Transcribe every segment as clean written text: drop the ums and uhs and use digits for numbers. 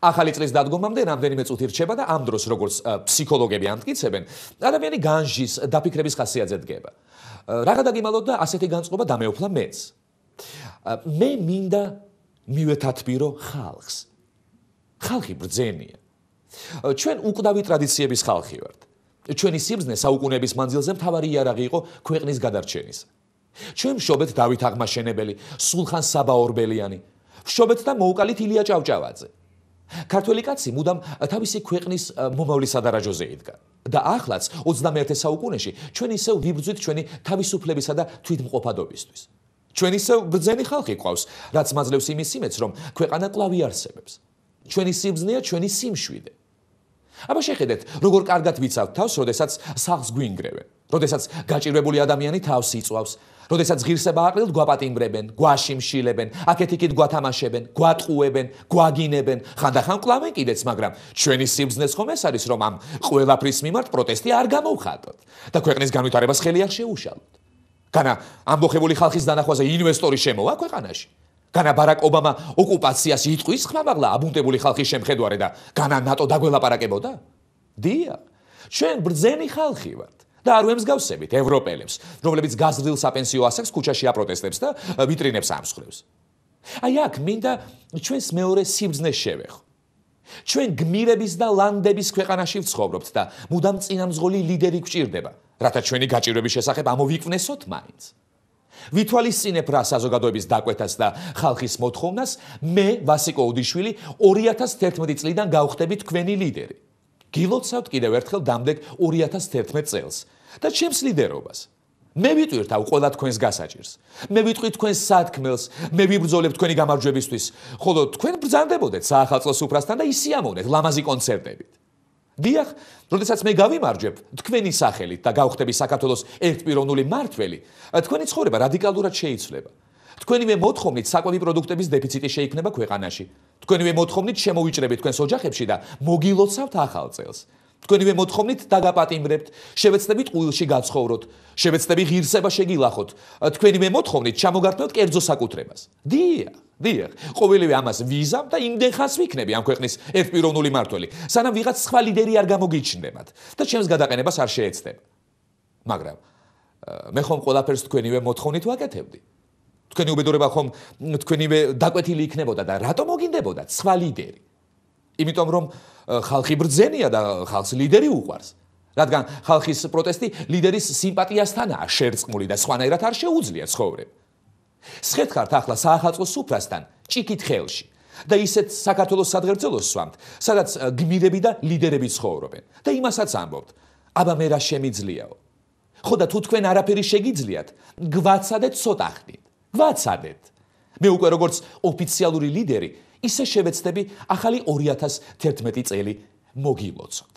ახალი წლის დადგომამდე რამდენიმე წუთი რჩება და ამ დროს როგორც ფსიქოლოგები ამტკიცებენ, ადამიანი განჯის დაფიქრების ხასიათზე დგება. Რაღა დაგიმალოთ და ასეთი განწყობა დამეუფლა მეც. მე მინდა მივეთათბირო ხალხს. ხალხი ბრძენია. ჩვენ უკვდავი ტრადიციების ხალხი ვართ. ჩვენი სიბრძნე საუკუნეების მანძილზე მთავარი იარაღი იყო ქვეყნის გადარჩენისა. ჩვენ ვშობეთ დავით აღმაშენებელი, სულხან საბა ორბელიანი, ვშობეთ და მოუკალით ილია ჭავჭავაძე. ქართველი კაცი მუდამ თავისი ქვეყნის მომავლის სადარაჯოზე იდგა. და ახლაც 21 საუკუნეში ჩვენ ისევ ვიბრძვით ჩვენი თავისუფლებისა და თვითმყოფადობისთვის. ჩვენ ისევ ბრძენი ხალხი ყავს, რაც მაძლევს იმის იმედს, რომ ქვეყანა კვლავ იარსებებს. ჩვენი სიბრძნეა ჩვენი სიმშვიდე. აბა შეხედეთ, როგორ კარგად ვიცავთ თავს, როდესაც სახლს გვინგრევენ, როდესაც გაჭირვებული ადამიანი თავს იწვავს, როდესაც ღირსება აყრილთ გვაპატიმრებენ, გვაში მშილებენ, აქეთ-იქით გვათამაშებენ, გვატყუებენ, გვაგინებენ, ხანდახან კლავენ კიდეც, მაგრამ ჩვენი სიბრძნეც ხომ ეს არის, რომ ამ ყველაფრის მიმართ პროტესტი არ გამოვხატოთ და ქვეყნის განვითარებას ხელი არ შეუშალოთ. განა ამბოხებული ხალხის დანახვაზე ინვესტორი შემოვა ქვეყანაში. განა ბარაკ ობამა ოკუპაციას იტყვის ხმამაღლა აბუნტებული ხალხის შემხედვარე და განა ნატო დაგველაპარაკებოდა? დიახ, ჩვენ ბრძენი ხალხი ვართ და არ ვემსგავსებით ევროპელებს, რომლებიც გაზრდილ საპენსიო ასაკს ქუჩაში აპროტესტებს და ვიტრინებს ამსხვრევს. აი აქ მინდა ჩვენს მეორე სიბრძნეს შევეხო. ჩვენ გმირების და ლანდების ქვეყანაში ვცხოვრობთ და მუდამ წინამძღოლი ლიდერი გვჭირდება, რათა ჩვენი გაჭირვების შესახებ ამოვიკვნესოთ მაინც. ვითვალისწინებ რა საზოგადოების დაკვეთას და ხალხის მოთხოვნას, მე ვასიკო უდიშვილი 2011 წლიდან გავხდები თქვენი ლიდერი. გილოცავთ კიდევ ერთხელ დამდეგ 2011 წელს და ჩემს ლიდერობას. მე ვიტვირთავ ყველა თქვენს გასაჭირს. მე ვიტყვი თქვენს სათქმელს, მე ვიბრძოლებ თქვენი გამარჯვებისთვის, ხოლო თქვენ ბრძანდებოდეთ საახალწლო სუფრასთან და ისიამოვნეთ ლამაზი კონცერტებით. დიახ, როდესაც მე გავიმარჯვებ თქვენი სახელით და გავხდები საქართველოს ერთპიროვნული მმართველი, თქვენი ცხოვრება რადიკალურად შეიცვლება. თქვენივე მოთხოვნით საკვები პროდუქტების დეფიციტი შეიქმნება ქვეყანაში. თქვენივე მოთხოვნით შემოვიჭრებით თქვენს ოჯახებში და მოგილოცავთ ახალ წელს. თქვენივე მოთხოვნით დაგაპატიმრებთ, შევეცდებით ყუილში გაცხოვროთ, შევეცდები ღირსება შეგილახოთ. თქვენივე მოთხოვნით ჩამოგართმევთ კერძო საკუთრებას. დიახ, ყოველივე ამას ვიზამ და იმდენ ხანს ვიქნები ამ ქვეყნის ერთპიროვნული მმართველი, სანამ ვიღაც სხვა ლიდერი არ გამოგიჩნდებათ და ჩემს გადაყენებას არ შეეცდება. მაგრამ მე ხომ ყველაფერს თქვენივე მოთხოვნით ვაკეთებდი. თქვენი უბედურება ხომ თქვენივე დაკვეთილი იქნებოდა და რატომ მოგინდებოდათ სხვა ლიდერი? იმიტომ რომ ხალხი ბრძენია და ხალხს ლიდერი უყვარს. რადგან ხალხის პროტესტი ლიდერის სიმპათიასთანაა შერწყმული და სხვანაირად არ შეუძლია ცხოვრება. სხეთქართ ახლა საახალწლო სუფრასთან ჭიქით ხელში და ისეთ საქართველოს სადღერძელოს სვამთ, სადაც გმირები და ლიდერები ცხოვრობენ და იმასაც ამბობთ, აბა მე რა შემიძლიაო. ხო და თუ თქვენ არაფერი შეგიძლიათ, გვაცადეთ ცოტა ხნით. გვაცადეთ. მე უკვე როგორც ოფიციალური ლიდერი ისე შევეცდები ახალი 2011 წელი მოგილოცოთ.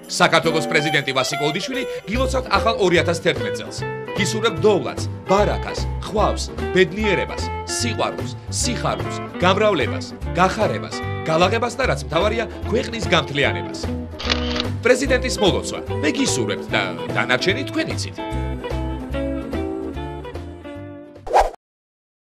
საქართველოს პრეზიდენტი ვასიკო უდიშვილი გილოცავთ ახალ 2011 წელს. გისურვებთ დოვლას, ბარაკას, ხვავს, ბედნიერებას, სიყვარულს, სიხარულს, გამრავლებას, გახარებას, გალაღებას და რაც მთავარია, ქვეყნის გამთლიანებას. პრეზიდენტის მოლოცვა მე გისურვებთ და დანარჩენი თქვენ იცით.